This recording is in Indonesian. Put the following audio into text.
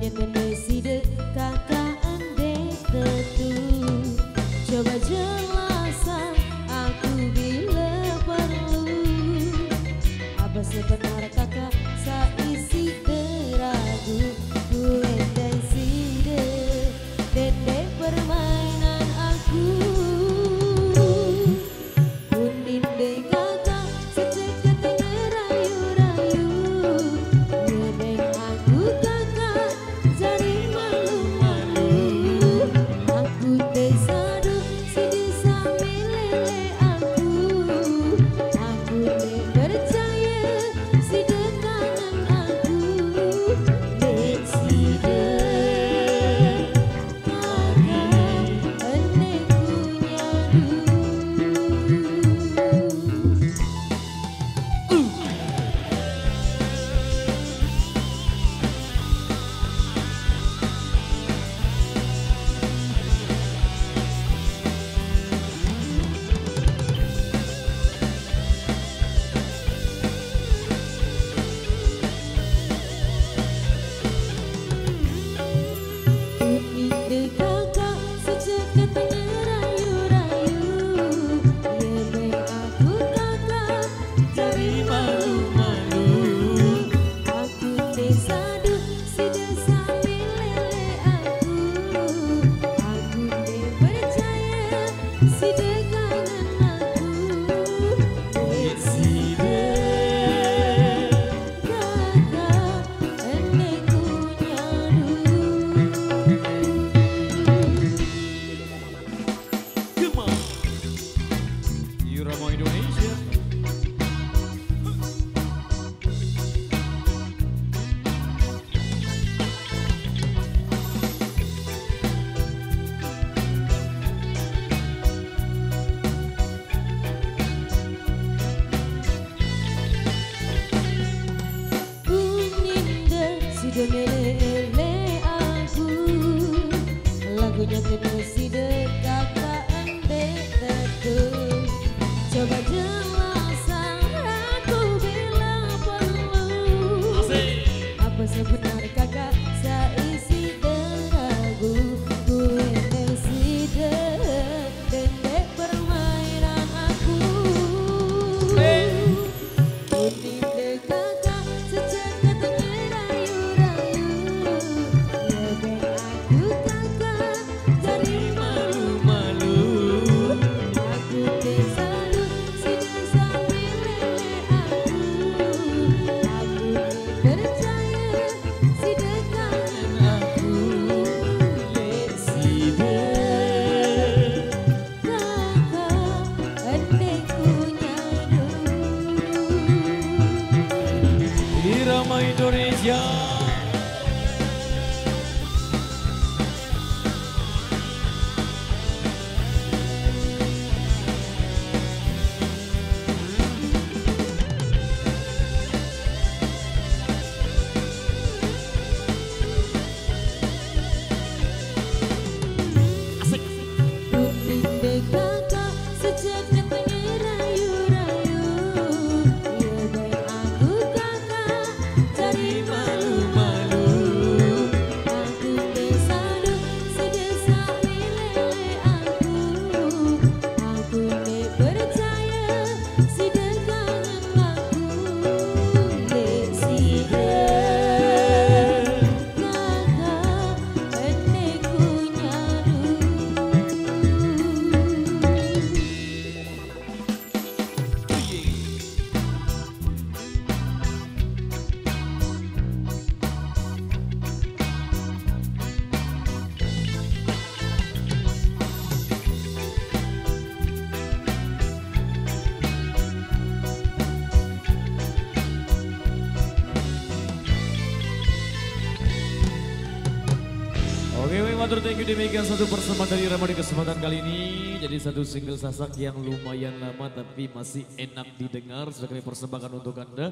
lagunya Tendeside kakak endek tentu. Coba jelasan aku bila perlu, apa sebenarnya kakak saisi deragu. Ku Tendeside dendek permainan aku. Uninde kakak secekat ngerayu-rayu, ngedeng aku kakak jadi malu-malu. Aku desadu si desa milele aku deh percaya si dekanan aku. Deside kakak endekku nyadu. Uninde kakak secekat ngerayu-rayu, ngedeng aku kakak jadi malu-malu. Aku desadu si desa milele aku deh percaya si dekanan aku. Deside kakak endekku nyadu. Gema Irama Indonesia. Uninde sudah melele aku, lagunya Tendeside kakak endek tentu. Coba jelasan aku bila perlu, apa sebenarnya kakak saisi deragu. Ku Tendeside dendek permainan aku. Uninde kakak secekat ngerayu-rayu, ngedeng aku kakak jadi malu-malu. Aku desadu si desa milele aku deh percaya si dekanan aku. Deside kakak endekku nyadu. Irama Indonesia. Uninde kakak secekat ngerayu-rayu, ngedeng aku kakak jadi malu-malu. Aku desadu si desa milele aku deh percaya si dekanan aku. Deside kakak endekku nyadu. Oke, matur thank you, demikian satu persembahan dari Irama di kesempatan kali ini. Jadi satu single Sasak yang lumayan lama tapi masih enak didengar. Sudah kami persembahkan untuk Anda.